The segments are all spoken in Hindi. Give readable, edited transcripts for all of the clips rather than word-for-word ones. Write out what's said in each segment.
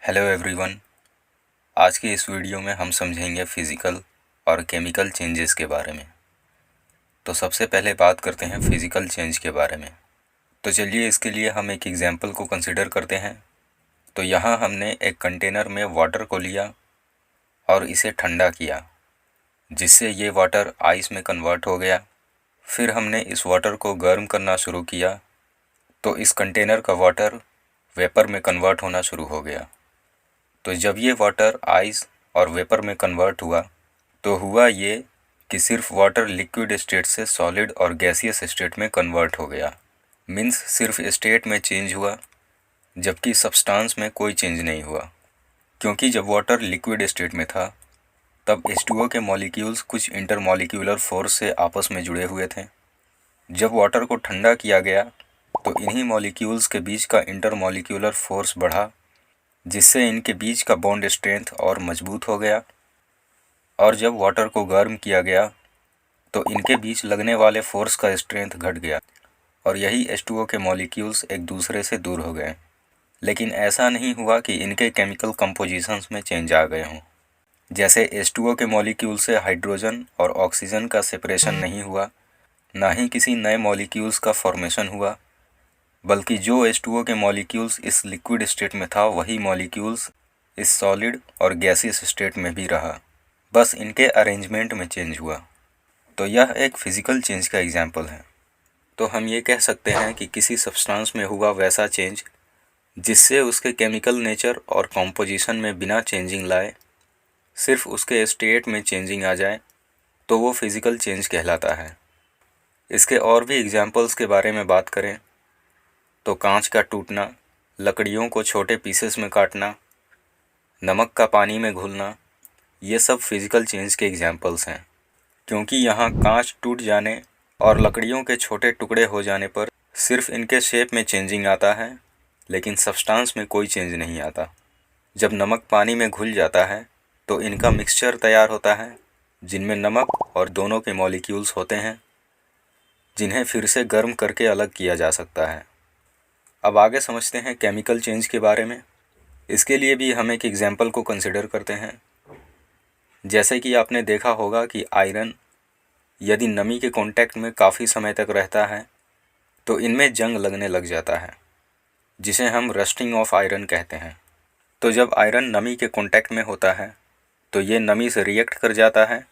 Hello everyone. आज की इस वीडियो में हम समझेंगे फिज़िकल और केमिकल चेंजेस के बारे में। तो सबसे पहले बात करते हैं फिज़िकल चेंज के बारे में। तो चलिए इसके लिए हम एक एग्जांपल को कंसिडर करते हैं। तो यहाँ हमने एक कंटेनर में वाटर को लिया और इसे ठंडा किया, जिससे ये वाटर आइस में कन्वर्ट हो गया। फिर हमने इस वाटर को गर्म करना शुरू किया, तो इस कंटेनर का वाटर वेपर में कन्वर्ट होना शुरू हो गया। तो जब ये वाटर आइस और वेपर में कन्वर्ट हुआ तो हुआ ये कि सिर्फ वाटर लिक्विड स्टेट से सॉलिड और गैसियस स्टेट में कन्वर्ट हो गया। मीन्स सिर्फ स्टेट में चेंज हुआ, जबकि सब्सटेंस में कोई चेंज नहीं हुआ। क्योंकि जब वाटर लिक्विड स्टेट में था तब H2O के मॉलिक्यूल्स कुछ इंटरमॉलिक्यूलर फोर्स से आपस में जुड़े हुए थे। जब वाटर को ठंडा किया गया तो इन्हीं मॉलिक्यूल्स के बीच का इंटरमॉलिक्यूलर फोर्स बढ़ा, जिससे इनके बीच का बॉन्ड स्ट्रेंथ और मजबूत हो गया। और जब वाटर को गर्म किया गया तो इनके बीच लगने वाले फोर्स का स्ट्रेंथ घट गया और यही H2O के मॉलिक्यूल्स एक दूसरे से दूर हो गए। लेकिन ऐसा नहीं हुआ कि इनके केमिकल कंपोजिशंस में चेंज आ गए हों। जैसे H2O के मॉलिक्यूल से हाइड्रोजन और ऑक्सीजन का सेपरेशन नहीं हुआ, ना ही किसी नए मॉलिक्यूल्स का फॉर्मेशन हुआ, बल्कि जो H2O के मॉलिक्यूल्स इस लिक्विड स्टेट में था वही मॉलिक्यूल्स इस सॉलिड और गैसियस स्टेट में भी रहा, बस इनके अरेंजमेंट में चेंज हुआ। तो यह एक फिज़िकल चेंज का एग्जाम्पल है। तो हम ये कह सकते हैं कि किसी सब्सटेंस में हुआ वैसा चेंज जिससे उसके केमिकल नेचर और कॉम्पोजिशन में बिना चेंजिंग लाए सिर्फ उसके स्टेट में चेंजिंग आ जाए तो वो फिज़िकल चेंज कहलाता है। इसके और भी एग्जाम्पल्स के बारे में बात करें तो कांच का टूटना, लकड़ियों को छोटे पीसेस में काटना, नमक का पानी में घुलना, ये सब फिज़िकल चेंज के एग्जाम्पल्स हैं। क्योंकि यहाँ कांच टूट जाने और लकड़ियों के छोटे टुकड़े हो जाने पर सिर्फ इनके शेप में चेंजिंग आता है, लेकिन सब्सटेंस में कोई चेंज नहीं आता। जब नमक पानी में घुल जाता है तो इनका मिक्सचर तैयार होता है, जिनमें नमक और दोनों के मॉलिक्यूल्स होते हैं, जिन्हें फिर से गर्म करके अलग किया जा सकता है। अब आगे समझते हैं केमिकल चेंज के बारे में। इसके लिए भी हम एक एग्जाम्पल को कंसिडर करते हैं। जैसे कि आपने देखा होगा कि आयरन यदि नमी के कांटेक्ट में काफ़ी समय तक रहता है तो इनमें जंग लगने लग जाता है, जिसे हम रस्टिंग ऑफ आयरन कहते हैं। तो जब आयरन नमी के कांटेक्ट में होता है तो ये नमी से रिएक्ट कर जाता है,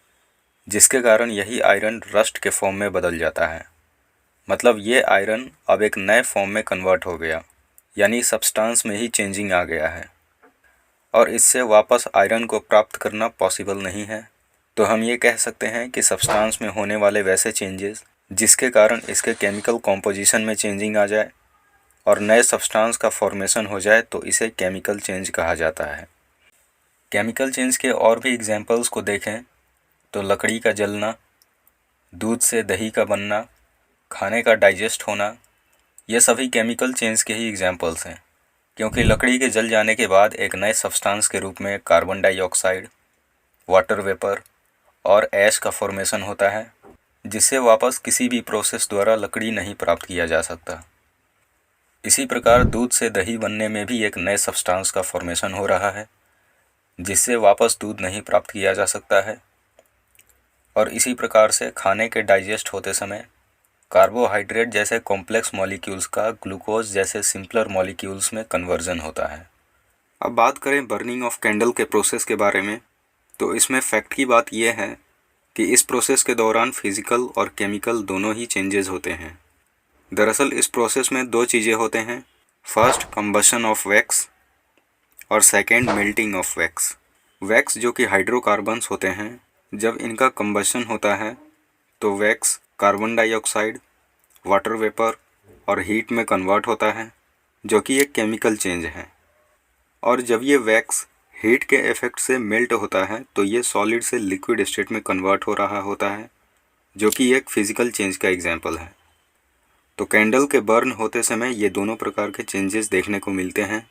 जिसके कारण यही आयरन रस्ट के फॉर्म में बदल जाता है। मतलब ये आयरन अब एक नए फॉर्म में कन्वर्ट हो गया, यानी सब्सटेंस में ही चेंजिंग आ गया है और इससे वापस आयरन को प्राप्त करना पॉसिबल नहीं है। तो हम ये कह सकते हैं कि सब्सटेंस में होने वाले वैसे चेंजेस जिसके कारण इसके केमिकल कॉम्पोजिशन में चेंजिंग आ जाए और नए सब्सटेंस का फॉर्मेशन हो जाए तो इसे केमिकल चेंज कहा जाता है। केमिकल चेंज के और भी एग्जांपल्स को देखें तो लकड़ी का जलना, दूध से दही का बनना, खाने का डाइजेस्ट होना, ये सभी केमिकल चेंज के ही एग्जांपल्स हैं। क्योंकि लकड़ी के जल जाने के बाद एक नए सब्सटेंस के रूप में कार्बन डाइऑक्साइड, वाटर वेपर और ऐश का फॉर्मेशन होता है, जिससे वापस किसी भी प्रोसेस द्वारा लकड़ी नहीं प्राप्त किया जा सकता। इसी प्रकार दूध से दही बनने में भी एक नए सब्सटेंस का फॉर्मेशन हो रहा है, जिससे वापस दूध नहीं प्राप्त किया जा सकता है। और इसी प्रकार से खाने के डाइजेस्ट होते समय कार्बोहाइड्रेट जैसे कॉम्प्लेक्स मॉलिक्यूल्स का ग्लूकोज जैसे सिंपलर मॉलिक्यूल्स में कन्वर्जन होता है। अब बात करें बर्निंग ऑफ कैंडल के प्रोसेस के बारे में, तो इसमें फैक्ट की बात यह है कि इस प्रोसेस के दौरान फिज़िकल और केमिकल दोनों ही चेंजेस होते हैं। दरअसल इस प्रोसेस में दो चीज़ें होते हैं, फर्स्ट कंबशन ऑफ वैक्स और second melting of wax. Wax जो कि हाइड्रोकार्बन्स होते हैं, जब इनका कंबशन होता है तो wax carbon dioxide, water vapour और हीट में कन्वर्ट होता है, जो कि एक केमिकल चेंज है। और जब ये वैक्स हीट के इफेक्ट से मेल्ट होता है तो ये सॉलिड से लिक्विड स्टेट में कन्वर्ट हो रहा होता है, जो कि एक फिज़िकल चेंज का एग्जाम्पल है। तो कैंडल के बर्न होते समय ये दोनों प्रकार के चेंजेस देखने को मिलते हैं।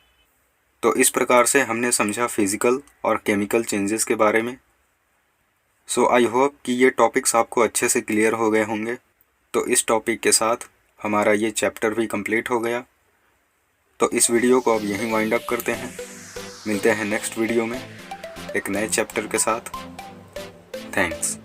तो इस प्रकार से हमने समझा फिज़िकल और केमिकल चेंजेस के बारे में। सो आई होप कि ये टॉपिक्स आपको अच्छे से क्लियर हो गए होंगे। तो इस टॉपिक के साथ हमारा ये चैप्टर भी कंप्लीट हो गया। तो इस वीडियो को अब यहीं वाइंड अप करते हैं। मिलते हैं नेक्स्ट वीडियो में एक नए चैप्टर के साथ। थैंक्स।